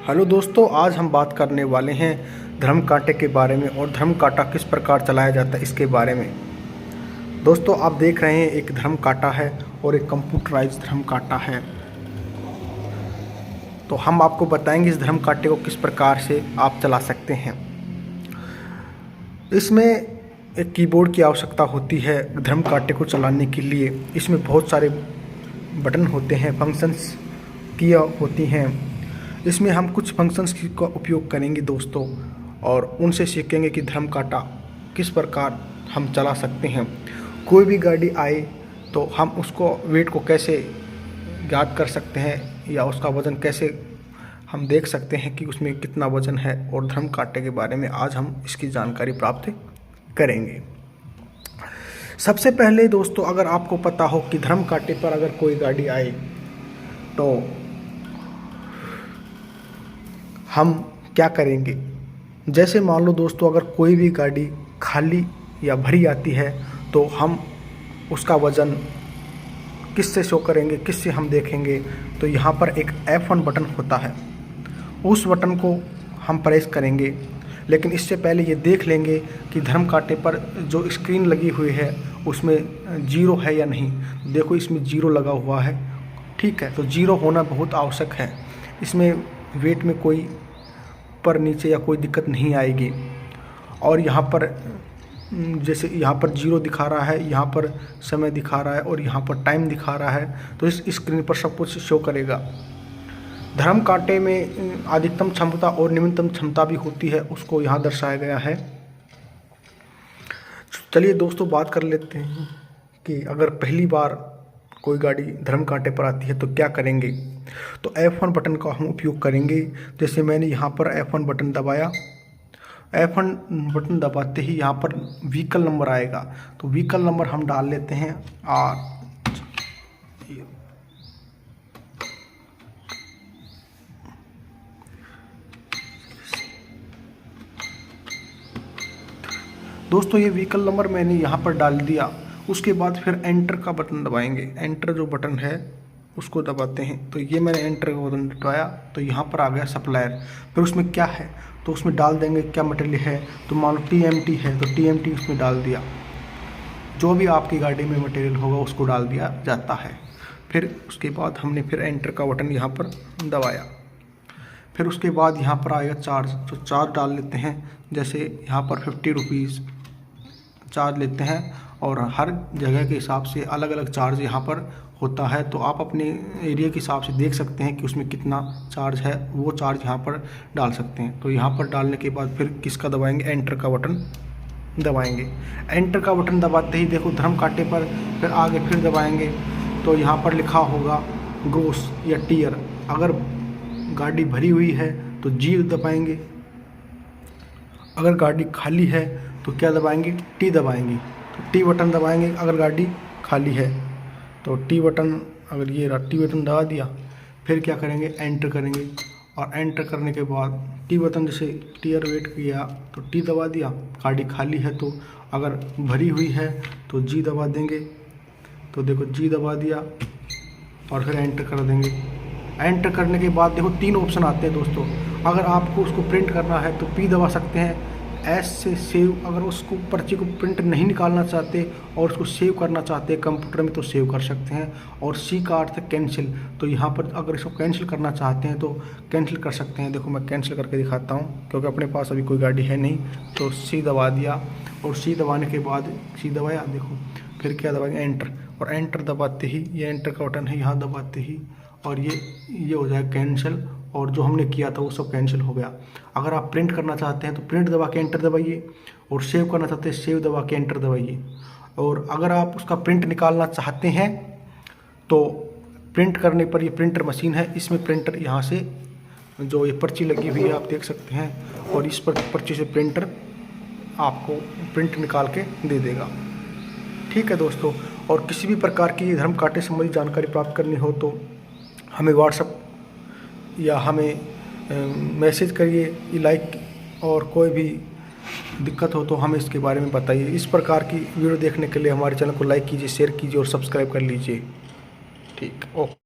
Hello दोस्तों, आज हम बात करने वाले हैं धर्म कांटे के बारे में और धर्म कांटा किस प्रकार चलाया जाता है इसके बारे में। दोस्तों, आप देख रहे हैं एक धर्म कांटा है और एक कंप्यूटराइज धर्म कांटा है। तो हम आपको बताएंगे इस धर्म कांटे को किस प्रकार से आप चला सकते हैं। इसमें एक कीबोर्ड की आवश्यकता होती है धर्म कांटे को चलाने के लिए। इसमें बहुत सारे बटन होते हैं, फंक्शंस की होती हैं। इसमें हम कुछ फंक्शंस का उपयोग करेंगे दोस्तों, और उनसे सीखेंगे कि धर्म कांटा किस प्रकार हम चला सकते हैं। कोई भी गाड़ी आए तो हम उसको वेट को कैसे ज्ञात कर सकते हैं या उसका वज़न कैसे हम देख सकते हैं कि उसमें कितना वज़न है, और धर्म कांटे के बारे में आज हम इसकी जानकारी प्राप्त करेंगे। सबसे पहले दोस्तों, अगर आपको पता हो कि धर्म कांटे पर अगर कोई गाड़ी आए तो हम क्या करेंगे। जैसे मान लो दोस्तों, अगर कोई भी गाड़ी खाली या भरी आती है तो हम उसका वज़न किससे शो करेंगे, किससे हम देखेंगे। तो यहाँ पर एक F1 बटन होता है, उस बटन को हम प्रेस करेंगे। लेकिन इससे पहले ये देख लेंगे कि धर्म कांटे पर जो स्क्रीन लगी हुई है उसमें 0 है या नहीं। देखो, इसमें 0 लगा हुआ है, ठीक है। तो 0 होना बहुत आवश्यक है। इसमें वेट में कोई पर नीचे या कोई दिक्कत नहीं आएगी। और यहाँ पर जैसे यहाँ पर 0 दिखा रहा है, यहाँ पर समय दिखा रहा है और यहाँ पर टाइम दिखा रहा है, तो इस स्क्रीन पर सब कुछ शो करेगा। धर्म कांटे में अधिकतम क्षमता और न्यूनतम क्षमता भी होती है, उसको यहाँ दर्शाया गया है। चलिए दोस्तों, बात कर लेते हैं कि अगर पहली बार कोई गाड़ी धर्म कांटे पर आती है तो क्या करेंगे। तो F1 बटन का हम उपयोग करेंगे। जैसे मैंने यहाँ पर F1 बटन दबाया, F1 बटन दबाते ही यहाँ पर व्हीकल नंबर आएगा। तो व्हीकल नंबर हम डाल लेते हैं R। दोस्तों, ये व्हीकल नंबर मैंने यहाँ पर डाल दिया। उसके बाद फिर एंटर का बटन दबाएंगे। एंटर जो बटन है उसको दबाते हैं। तो ये मैंने एंटर का बटन दबाया तो यहाँ पर आ गया सप्लायर। फिर उसमें क्या है तो उसमें डाल देंगे क्या मटेरियल है। तो मान लो TMT है तो TMT उसमें डाल दिया। जो भी आपकी गाड़ी में मटेरियल होगा उसको डाल दिया जाता है। फिर उसके बाद हमने फिर एंटर का बटन यहाँ पर दबाया। फिर उसके बाद यहाँ पर आएगा चार्ज। तो चार्ज डाल लेते हैं। जैसे यहाँ पर 50 रुपीज़ चार्ज लेते हैं, और हर जगह के हिसाब से अलग अलग चार्ज यहाँ पर होता है। तो आप अपने एरिया के हिसाब से देख सकते हैं कि उसमें कितना चार्ज है, वो चार्ज यहाँ पर डाल सकते हैं। तो यहाँ पर डालने के बाद फिर किसका दबाएंगे, एंटर का बटन दबाएंगे। एंटर का बटन दबाते ही देखो धर्म कांटे पर फिर आगे फिर दबाएंगे तो यहाँ पर लिखा होगा ग्रोस या टीयर। अगर गाड़ी भरी हुई है तो G दबाएंगे, अगर गाड़ी खाली है तो क्या दबाएंगे, T दबाएंगे। तो T बटन दबाएंगे अगर गाड़ी खाली है तो T बटन, अगर ये T बटन दबा दिया। फिर क्या करेंगे, एंटर करेंगे। और एंटर करने के बाद T बटन, जैसे टीयर वेट किया तो T दबा दिया। गाड़ी खाली है तो, अगर भरी हुई है तो G दबा देंगे। तो देखो G दबा दिया और फिर एंटर कर देंगे। एंटर करने के बाद देखो 3 ऑप्शन आते हैं दोस्तों। अगर आपको उसको प्रिंट करना है तो P दबा सकते हैं। S से सेव, अगर उसको पर्ची को प्रिंट नहीं निकालना चाहते और उसको सेव करना चाहते हैं कंप्यूटर में तो सेव कर सकते हैं। और C का अर्थ है कैंसिल। तो यहाँ पर अगर इसको कैंसिल करना चाहते हैं तो कैंसिल कर सकते हैं। देखो मैं कैंसिल करके दिखाता हूँ, क्योंकि अपने पास अभी कोई गाड़ी है नहीं। तो C दबा दिया, और C दबाने के बाद C दबाया, देखो फिर क्या दबाएंगे, एंटर। और एंटर दबाते ही, ये एंटर का बटन है, यहाँ दबाते ही और ये हो जाएगा कैंसिल। और जो हमने किया था वो सब कैंसिल हो गया। अगर आप प्रिंट करना चाहते हैं तो प्रिंट दबा के एंटर दबाइए, और सेव करना चाहते हैं सेव दबा के एंटर दबाइए। और अगर आप उसका प्रिंट निकालना चाहते हैं तो प्रिंट करने पर, ये प्रिंटर मशीन है, इसमें प्रिंटर यहाँ से जो ये पर्ची लगी हुई है आप देख सकते हैं, और इस पर पर्ची से प्रिंटर आपको प्रिंट निकाल के दे देगा। ठीक है दोस्तों, और किसी भी प्रकार की धर्म कांटे संबंधी जानकारी प्राप्त करनी हो तो हमें व्हाट्सएप या हमें मैसेज करिए, लाइक, और कोई भी दिक्कत हो तो हमें इसके बारे में बताइए। इस प्रकार की वीडियो देखने के लिए हमारे चैनल को लाइक कीजिए, शेयर कीजिए और सब्सक्राइब कर लीजिए। ठीक, ओके।